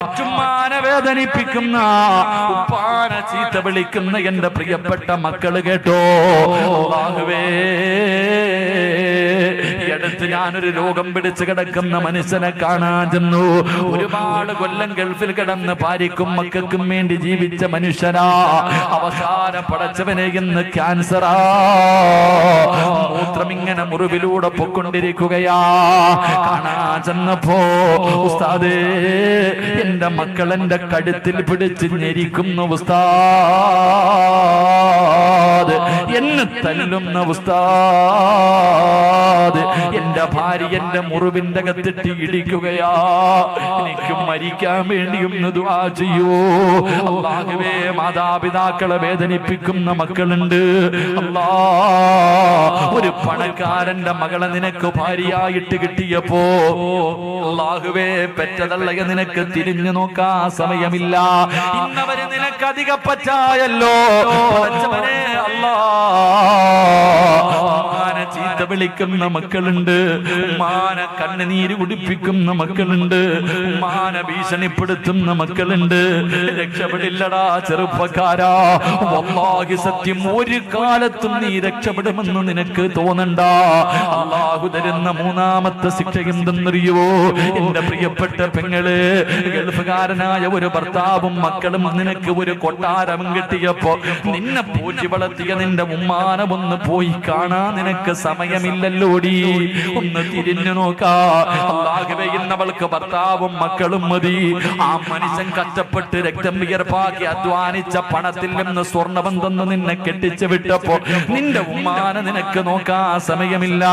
ചുമ്മാനെ വേദനിപ്പിക്കുന്ന ഉപ്പാനെ ചീത്ത വിളിക്കുന്ന എന്റെ പ്രിയപ്പെട്ട മക്കള് കേട്ടോ. അല്ലാഹുവേ, അടുത്ത് ഞാനൊരു രോഗം പിടിച്ച് കിടക്കുന്ന മനുഷ്യനെ കാണാൻ ചെന്നു. ഒരുപാട് കൊല്ലം ഗൾഫിൽ കിടന്ന് ഭാര്യക്കും മക്കൾക്കും വേണ്ടി ജീവിച്ച മനുഷ്യനാ. അവസാനം പടച്ചവനെ ഇന്ന് ക്യാൻസറാ. മൂത്രം ഇങ്ങനെ മുറിവിലൂടെ പൊക്കൊണ്ടിരിക്കുകയാ. കാണാൻ ചെന്നപ്പോ ഉസ്താദേ, എന്റെ മക്കൾ എന്റെ കഴുത്തിൽ പിടിച്ച് ഞെരിക്കുന്നു ഉസ്താദ്, എന്നെ തല്ലുന്ന ഉസ്താദ്, എന്റെ ഭാര്യ എന്റെ മുറിവിന്റെ അകത്തിട്ട് ഇടിക്കുകയാ. എനിക്ക് മരിക്കാൻ വേണ്ടി ഒന്ന് ദുആ ചെയ്യൂ അല്ലാഹുവേ. മാതാപിതാക്കളെ വേദനിപ്പിക്കുന്ന മക്കളുണ്ട് അല്ലാ. ഒരു പണക്കാരന്റെ മകളെ നിനക്ക് ഭാര്യയായിട്ട് കിട്ടിയപ്പോ അല്ലാഹുവേ, പെറ്റതള്ളയെ നിനക്ക് തിരിഞ്ഞു നോക്കാൻ സമയമില്ല. ഇന്നവര് നിനക്ക് അധിക പറ്റായല്ലോ അല്ലാ. ഉമ്മാനെ ചീത്ത വിളിക്കുന്ന മക്കളുണ്ട്, ഉമ്മാനെ കണ്ണുനീര് കുടിപ്പിക്കുന്ന മക്കളുണ്ട്, ഉമ്മാനെ ഭീഷണിപ്പെടുത്തുന്ന മക്കളുണ്ട്. രക്ഷപ്പെടില്ലടാ ചെറുപ്പക്കാരാ. വല്ലാഹി സത്യം, ഒരു കാലത്തും നീ രക്ഷപ്പെടുമെന്ന് നിനക്ക് തോന്നണ്ട. അല്ലാഹു തരുന്ന മൂന്നാമത്തെ ശിക്ഷ എന്തെന്നറിയോ എന്റെ പ്രിയപ്പെട്ട പെങ്ങള്? ഗൾഫുകാരനായ ഒരു ഭർത്താവും മക്കളും നിനക്ക് ഒരു കൊട്ടാരം കിട്ടിയപ്പോ നിന്നെ പൂറ്റി വളർത്തിയ നിന്റെ ഉമ്മാനെ ഒന്ന് പോയി കാണാൻ നിനക്ക് സമയമില്ലല്ലോടി. ഒന്ന് തിരിഞ്ഞു നോക്കാ. അല്ലാഹുവേ, ഇന്നവൾക്ക് ഭർത്താവും മക്കളും മതി. ആ മനുഷ്യൻ കഷ്ടപ്പെട്ട് രക്തം വിയർപ്പാക്കി അധ്വാനിച്ച പണത്തിൽ നിന്ന് സ്വർണ്ണവും തന്ന് നിന്നെ കെട്ടിച്ചു വിട്ടപ്പോ നിന്റെ ഉമ്മാനെ നിനക്ക് നോക്കാൻ സമയമില്ല.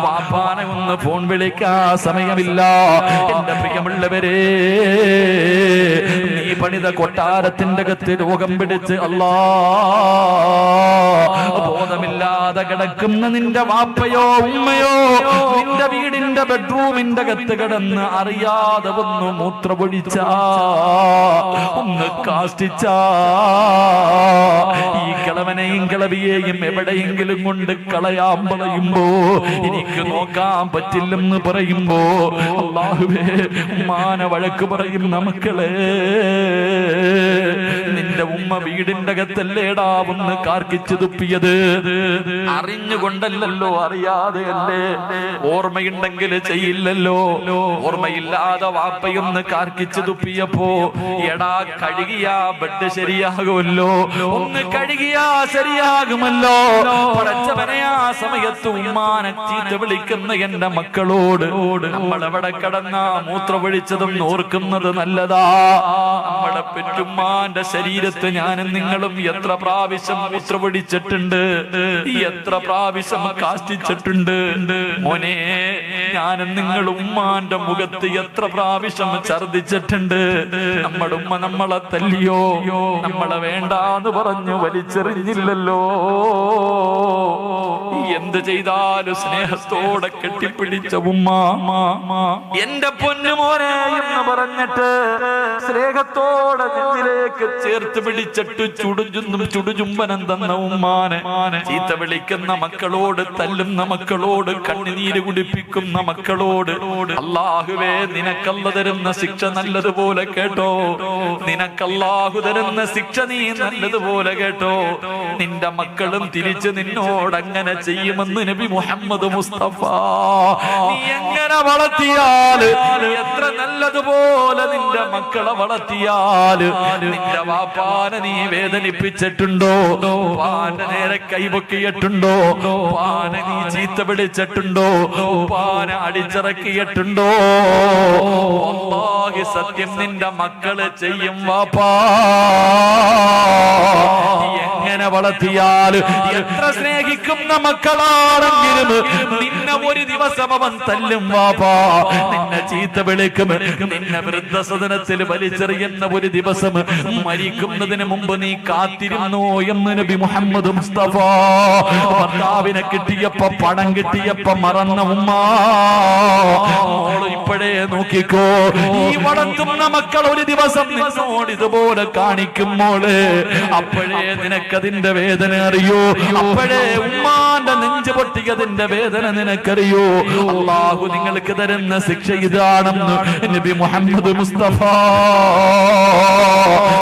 വാപ്പാനെ ഒന്ന് ഫോൺ വിളിക്കാൻ സമയമില്ല. എന്റെ പ്രിയമുള്ളവരെ, നീ പണിത കൊട്ടാരത്തിന്റെ അകത്ത് രോഗം പിടിച്ച് അല്ലാ ബോധമില്ലാതെ കിടക്കുന്ന നിന്റെ വാപ്പയോ ഉമ്മയോ നിന്റെ വീടിന്റെ ബെഡ്റൂമിന്റെ അകത്ത് കിടന്ന് അറിയാതെ ഒന്ന് മൂത്രപൊഴിച്ചാ, ഒന്ന് കാഷ്ടിച്ചാ, ഈ കിളവനെയും കിളവിയെയും എവിടെയെങ്കിലും കൊണ്ട് കളയാൻ പറയുമ്പോ എനിക്ക് നോക്കാൻ പറ്റില്ലെന്ന് പറയുമ്പോ അല്ലാഹുവേ, ഉമ്മാനെ വഴക്ക് പറയുന്ന മക്കളെ, നിന്റെ ഉമ്മ വീടിന്റെ അകത്തല്ലേടാ ഒന്ന് കാർക്കിച്ചു തുപ്പിയത്? അറിഞ്ഞുകൊണ്ടല്ലോ, അറിയാതെയല്ലേ? ഓർമ്മയുണ്ടെങ്കിൽ ചെയ്യില്ലല്ലോ. ഓർമ്മയില്ലാതെ വാപ്പയൊന്ന് കാർക്കിച്ചു തുപ്പിയപ്പോ എടാ കഴുകിയാ ബെഡ് ശരിയാകുമല്ലോ, ഒന്ന് കഴുകിയാ ശരിയാകുമല്ലോ. പടച്ചവനെ, ആ സമയത്ത് ഉമ്മാനെ ചീത്ത വിളിക്കുന്ന എന്റെ മക്കളോട് നമ്മൾ എവിടെ കിടന്ന മൂത്രമൊഴിച്ചതും ഓർക്കുന്നത് നല്ലതാ. നമ്മുടെ പെറ്റുമ്മാന്റെ ശരീരത്ത് ഞാനും നിങ്ങളും എത്ര പ്രാവശ്യം മൂത്രമൊഴിച്ചിട്ടുണ്ട്, എത്ര പ്രാവശ്യം കാഷ്ടിച്ചിട്ടുണ്ട്. മോനെ, ഞാനും നിങ്ങൾ ഉമ്മാന്റെ മുഖത്ത് എത്ര പ്രാവശ്യം ഛർദിച്ചിട്ടുണ്ട്. നമ്മുടെ ഉമ്മ നമ്മളെ തല്ലിയോ, നമ്മളെ വേണ്ടാന്ന് പറഞ്ഞു വലിച്ചെറിഞ്ഞില്ലല്ലോ. എന്ത് ചെയ്താലും സ്നേഹത്തോടെ കെട്ടിപ്പിടിച്ച ഉമ്മ, എന്റെ പൊന്നുമോനെ എന്ന് പറഞ്ഞിട്ട് സ്നേഹത്തോടെ നെഞ്ചിലേക്ക് ചേർത്ത് പിടിച്ചിട്ട് ചുടുചുംബനം തന്ന ഉമ്മാനെ ചീത്ത വിളിക്കുന്ന മക്കളോട്, തല്ലുന്ന മക്കളോട്, കണ്ണുനീര് കുടിപ്പിക്കുന്ന മക്കളോട് അല്ലാഹുവേ, നിനക്കല്ല തരുന്ന ശിക്ഷ നല്ലതുപോലെ കേട്ടോ. നിനക്കല്ലാഹു തരുന്ന ശിക്ഷ നീ നല്ലതുപോലെ കേട്ടോ. നിന്റെ മക്കളും തിരിച്ച് നിന്നോട് അങ്ങനെ ചെയ്യുമെന്ന് നബി മുഹമ്മദ് മുസ്തഫ. നീ എങ്ങനെ വളർത്തിയാൽ, എത്ര നല്ലതുപോലെ നിന്റെ മക്കളെ വളർത്തിയാൽ, നിന്റെ വാപ്പാനെ നീ വേദനിപ്പിച്ചിട്ടുണ്ടോ? വാന്റെ നേരെ കൈപൊക്കിയിട്ടുണ്ടോ? വാനെ നീ ചീത്ത വിളിച്ചിട്ടുണ്ടോ? വാനെ അടിച്ചിറക്കിയിട്ടുണ്ടോ? അല്ലാഹി സത്യം, നിന്റെ മക്കള് ചെയ്യും വാപ്പാ. എങ്ങനെ വളർത്തിയാൽ, എത്ര സ്നേഹിക്കുന്ന മക്കളാണെങ്കിലും നിന്നെ ഒരു ദിവസം അവൻ തല്ലും വാപ്പാ, നിന്നെ ചീത്ത വിളിക്കും, നിന്നെ വൃദ്ധസദനത്തിൽ വലിച്ചെറിയുന്ന ഒരു ദിവസം മരിക്കുന്നതിന് മുമ്പ് നീ കാത്തിരുന്നോ എന്ന് നബി മുഹമ്മദ് മുസ്തഫ. ഭർത്താവിനെ കിട്ടിയപ്പോ, പണം കിട്ടിയപ്പോ മറന്ന ഉമ്മ, മോള് ഇപ്പോഴേ നോക്കിക്കോ. ഈ വളർത്തുന്ന മക്കൾ ഒരു ദിവസം നിന്നോട് ഇതുപോലെ കാണിക്കും മോള്, അപ്പോഴേ നിനക്ക് നിനക്കതിന്റെ വേദന അറിയോ? അപ്പോഴേ ഉമ്മാന്റെ നെഞ്ച് പൊട്ടിയതിന്റെ വേദന നിനക്കറിയോ? അല്ലാഹു നിങ്ങൾക്ക് തരുന്ന ശിക്ഷ ഇതാണെന്ന് നബി മുഹമ്മദ് മുസ്തഫ